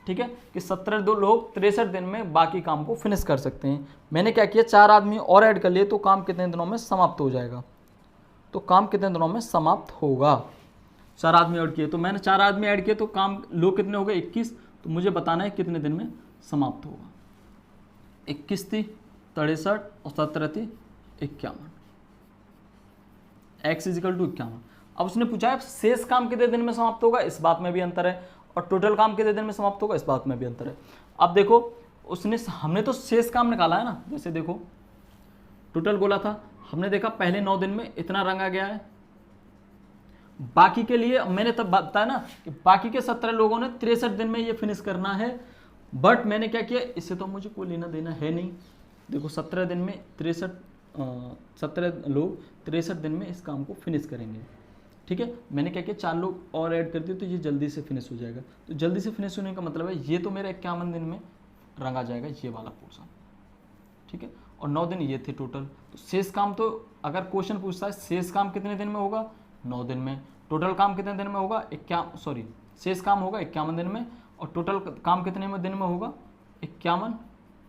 ठीक है, कि 17 दो लोग 63 दिन में बाकी काम को फिनिश कर सकते हैं। मैंने क्या किया, 4 आदमी और ऐड कर लिए, तो काम कितने दिनों में समाप्त हो जाएगा, तो काम कितने दिनों में समाप्त होगा। 4 आदमी ऐड किए, तो मैंने 4 आदमी ऐड किए, तो काम लोग कितने हो गए 21, तो मुझे बताना है कितने दिन में समाप्त होगा। 21 थी 63 और 17 थी 51, x इजिकल टू 51। अब उसने पूछा है शेष काम कितने दिन में समाप्त होगा, इस बात में भी अंतर है, और टोटल काम कितने दिन में समाप्त होगा, इस बात में भी अंतर है। अब देखो हमने तो शेष काम निकाला है ना, जैसे देखो टोटल बोला था, हमने देखा पहले 9 दिन में इतना रंगा गया है, बाकी के लिए मैंने तब बताया ना कि बाकी के 17 लोगों ने 63 दिन में ये फिनिश करना है, बट मैंने क्या किया, इससे तो मुझे कोई लेना देना है नहीं। देखो 17 दिन में 17 लोग 63 दिन में इस काम को फिनिश करेंगे, ठीक है। मैंने क्या किया, 4 लोग और ऐड कर दिए, तो ये जल्दी से फिनिश हो जाएगा। तो जल्दी से फिनिश होने का मतलब है ये तो मेरा 51 दिन में रंगा जाएगा ये वाला पोर्शन, ठीक है, और 9 दिन ये थे टोटल। तो शेष काम, तो अगर क्वेश्चन पूछता है शेष काम कितने दिन में होगा, 9 दिन में, टोटल काम कितने दिन में होगा, शेष काम होगा 51 दिन में, और टोटल काम कितने में दिन में होगा, 51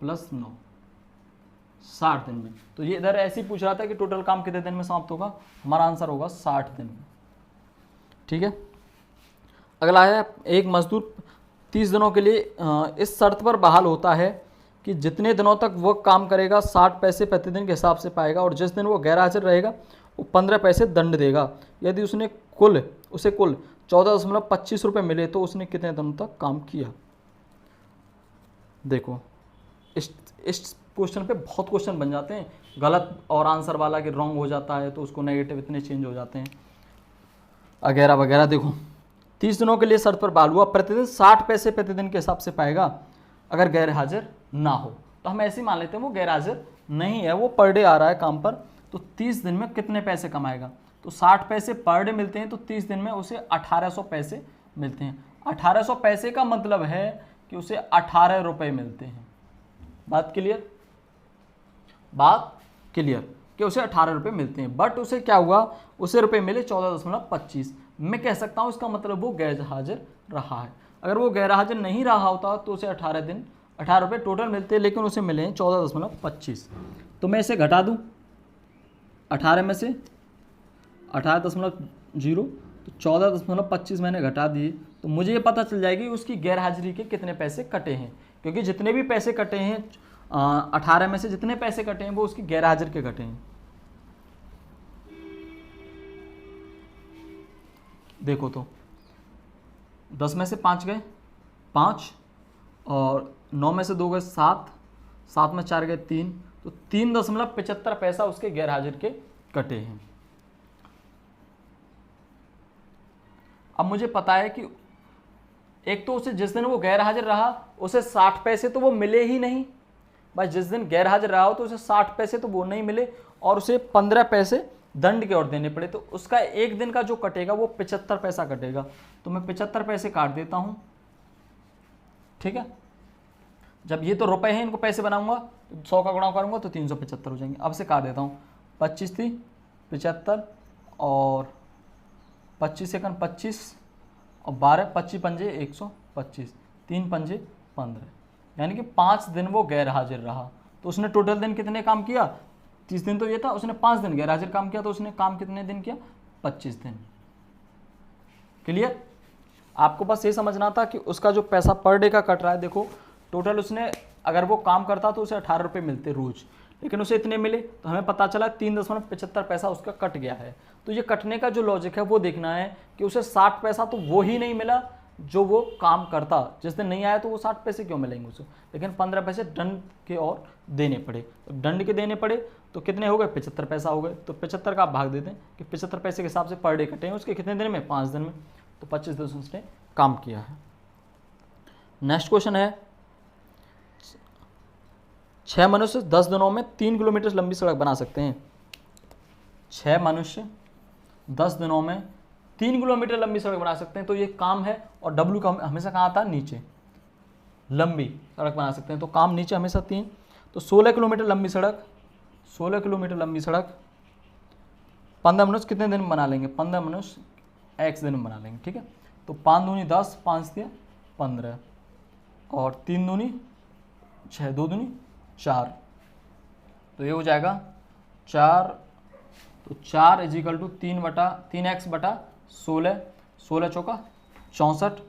प्लस 9, 60 दिन में। तो ये इधर ऐसे ही पूछ रहा था कि टोटल काम कितने दिन में समाप्त होगा, हमारा आंसर होगा 60 दिन में, ठीक है। अगला है, एक मजदूर 30 दिनों के लिए इस शर्त पर बहाल होता है कि जितने दिनों तक वह काम करेगा 60 पैसे प्रतिदिन के हिसाब से पाएगा, और जिस दिन वो गैर हाजिर रहेगा वो 15 पैसे दंड देगा। यदि उसे कुल 14.25 रुपये मिले तो उसने कितने दिनों तक काम किया। देखो इस क्वेश्चन पे बहुत क्वेश्चन बन जाते हैं, गलत और आंसर वाला कि रॉन्ग हो जाता है तो उसको नेगेटिव इतने चेंज हो जाते हैं वगैरह वगैरह। देखो 30 दिनों के लिए शर्त पर बहाल हुआ, प्रतिदिन 60 पैसे प्रतिदिन के हिसाब से पाएगा अगर गैर हाजिर ना हो। तो हम ऐसे ही मान लेते हैं वो गैर हाजिर नहीं है, वो पर डे आ रहा है काम पर, तो 30 दिन में कितने पैसे कमाएगा, तो 60 पैसे पर डे मिलते हैं, तो 30 दिन में उसे 1800 पैसे मिलते हैं। 1800 पैसे का मतलब है कि उसे 18 रुपये मिलते हैं। बात क्लियर, बात क्लियर कि उसे 18 रुपये मिलते हैं, बट उसे क्या हुआ, उसे रुपये मिले 14.25। मैं कह सकता हूँ इसका मतलब वो गैर हाजिर रहा है। अगर वो गैर हाजिर नहीं रहा होता तो उसे 18 रुपये टोटल मिलते, लेकिन उसे मिले हैं 14.25। तो मैं इसे घटा दूँ 18 में से 18.0, तो 14.25 मैंने घटा दिए, तो मुझे ये पता चल जाएगी उसकी गैर हाजिरी के कितने पैसे कटे हैं, क्योंकि जितने भी पैसे कटे हैं 18 में से जितने पैसे कटे हैं वो उसकी गैर हाजिर के कटे हैं। देखो तो 10 में से 5 गए 5, और 9 में से 2 गए 7, 7 में 4 गए 3, तो 3.75 पैसा उसके गैर हाजिर के कटे हैं। अब मुझे पता है कि एक तो उसे जिस दिन वो गैर हाजिर रहा उसे 60 पैसे तो वो मिले ही नहीं, भाई जिस दिन गैर हाजिर रहा हो तो उसे 60 पैसे तो वो नहीं मिले, और उसे 15 पैसे दंड के और देने पड़े, तो उसका एक दिन का जो कटेगा वो 75 पैसा कटेगा। तो मैं 75 पैसे काट देता हूं, ठीक है। जब ये तो रुपए हैं, इनको पैसे बनाऊंगा तो 100 का गुणा करूंगा तो 375 हो जाएंगे। अब से काट देता हूँ, 25 थी 75 और 25 सेकंड 25 और 12, 25 पंजे 125, 3 पंजे 15, यानी कि 5 दिन वो गैर हाजिर रहा। तो उसने टोटल दिन कितने काम किया, 30 दिन तो ये था, उसने 5 दिन गैर हाजिर काम किया, तो उसने काम कितने दिन किया, 25 दिन। क्लियर, आपको बस ये समझना था कि उसका जो पैसा पर डे का कट रहा है, देखो टोटल उसने अगर वो काम करता तो उसे 18 रुपये मिलते रोज, लेकिन उसे इतने मिले, तो हमें पता चला 3.75 पैसा उसका कट गया है। तो ये कटने का जो लॉजिक है वो देखना है कि उसे 60 पैसा तो वो ही नहीं मिला जो वो काम करता, जिस दिन नहीं आया तो वो 60 पैसे क्यों मिलेंगे उसे, लेकिन 15 पैसे दंड के और देने पड़े। तो दंड के देने पड़े तो कितने हो गए, 75 पैसा हो गए। तो 75 का आप भाग देते हैं कि 75 पैसे के हिसाब से पर डे कटे हैं उसके कितने दिन में, 5 दिन में, तो 25 दिन उसने काम किया है। नेक्स्ट क्वेश्चन है, 6 मनुष्य 10 दिनों में 3 किलोमीटर लंबी सड़क बना सकते हैं। 6 मनुष्य 10 दिनों में 3 किलोमीटर लंबी सड़क बना सकते हैं, तो ये काम है, और W का हमेशा कहाँ आता है, नीचे, लंबी सड़क बना सकते हैं, तो काम नीचे हमेशा 3। तो 16 किलोमीटर लंबी सड़क, 16 किलोमीटर लंबी सड़क 15 मनुष्य कितने दिन में बना लेंगे, 15 मनुष्य x दिन में बना लेंगे, ठीक है। तो 5 दूनी 10, 5 दिया 15, और 3 दूनी 6, 2 दूनी 4, तो ये हो जाएगा 4, तो 4 इजिकल टू 3x बटा 16, 16 चौका 64,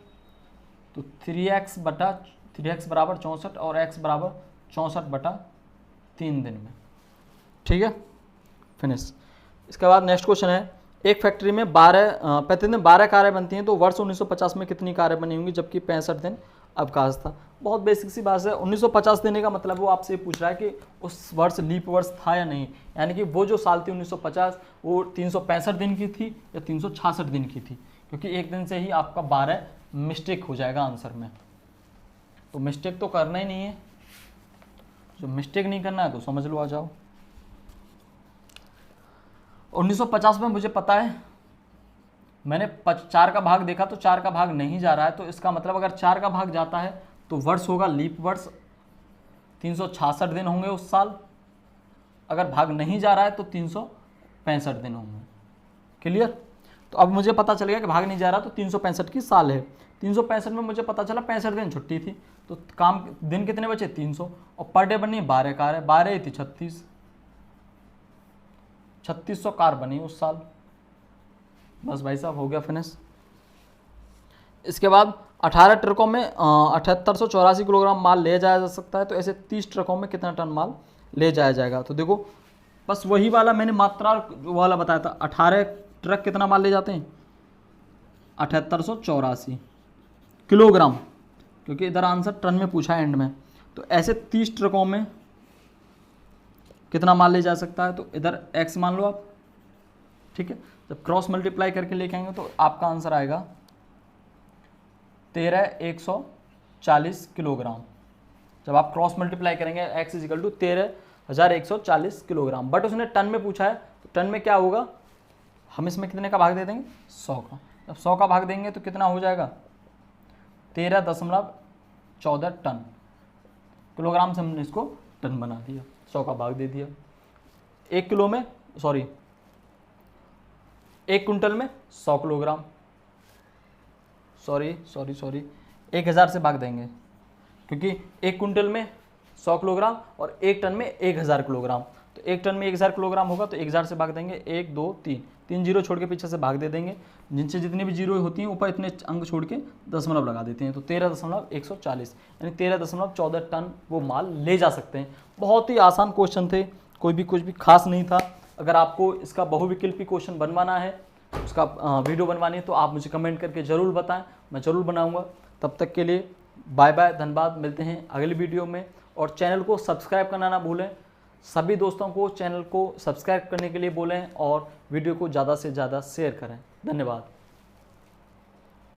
तो 3x बराबर 64 और x बराबर 64 बटा 3 दिन में। ठीक है, फिनिश। इसके बाद नेक्स्ट क्वेश्चन है, एक फैक्ट्री में प्रतिदिन 12 कारें बनती हैं, तो वर्ष 1950 में कितनी कारें बनी होंगी, जबकि 65 दिन अवकाश था। बहुत बेसिक सी बात है। 1950 देने का मतलब वो आपसे पूछ रहा है कि उस वर्ष लीप वर्ष था या नहीं, यानी कि वो जो साल थी 1950 वो 365 दिन की थी या 366 दिन की थी, क्योंकि एक दिन से ही आपका 12 मिस्टेक हो जाएगा आंसर में। तो मिस्टेक तो करना ही नहीं है, जो मिस्टेक नहीं करना है तो समझ लो आ जाओ। 1950 में मुझे पता है, मैंने 4 का भाग देखा तो 4 का भाग नहीं जा रहा है, तो इसका मतलब अगर 4 का भाग जाता है तो वर्ष होगा लीप वर्ष, 366 दिन होंगे उस साल। अगर भाग नहीं जा रहा है तो 365 दिन होंगे। क्लियर? तो अब मुझे पता चल गया कि भाग नहीं जा रहा तो 365 की साल है। 365 में मुझे पता चला 65 दिन छुट्टी थी, तो काम दिन कितने बचे 300, और पर डे बनी 12 कार है, 12 थी 3600 कार बनी उस साल। बस भाई साहब हो गया फिनिश। इसके बाद 18 ट्रकों में 7884 किलोग्राम माल ले जाया जा सकता है, तो ऐसे 30 ट्रकों में कितना टन माल ले जाया जाएगा। तो देखो बस वही वाला मैंने मात्रा वाला बताया था, 18 ट्रक कितना माल ले जाते हैं 7884 किलोग्राम, क्योंकि इधर आंसर टन में पूछा है एंड में। तो ऐसे 30 ट्रकों में कितना माल ले जा सकता है, तो इधर x मान लो आप। ठीक है, जब क्रॉस मल्टीप्लाई करके लेके आएंगे तो आपका आंसर आएगा 13140 किलोग्राम। जब आप क्रॉस मल्टीप्लाई करेंगे x is equal to 13140 kilogram, but उसने टन में पूछा है, तो टन में क्या होगा, हम इसमें कितने का भाग दे देंगे 100 का। जब 100 का भाग देंगे तो कितना हो जाएगा 13.14 टन। किलोग्राम से हमने इसको टन बना दिया, 100 का भाग दे दिया। 1 क्विंटल में 100 किलोग्राम, सॉरी 1000 से भाग देंगे, क्योंकि 1 क्विंटल में 100 किलोग्राम और 1 टन में 1000 किलोग्राम। तो 1 टन में 1000 किलोग्राम होगा तो 1000 से भाग देंगे, 1 2 3 जीरो छोड़ के पीछे से भाग दे देंगे, जिनसे जितनी भी जीरो होती हैं ऊपर इतने अंक छोड़ के दशमलव लगा देते हैं, तो 13.140 यानी 13.14 टन वो माल ले जा सकते हैं। बहुत ही आसान क्वेश्चन थे, कोई भी कुछ भी खास नहीं था। अगर आपको इसका बहुविकल्पी क्वेश्चन बनवाना है, उसका वीडियो बनवानी है, तो आप मुझे कमेंट करके ज़रूर बताएं, मैं ज़रूर बनाऊंगा। तब तक के लिए बाय बाय, धन्यवाद। मिलते हैं अगली वीडियो में, और चैनल को सब्सक्राइब करना ना भूलें। सभी दोस्तों को चैनल को सब्सक्राइब करने के लिए बोलें और वीडियो को ज़्यादा से ज़्यादा शेयर करें। धन्यवाद।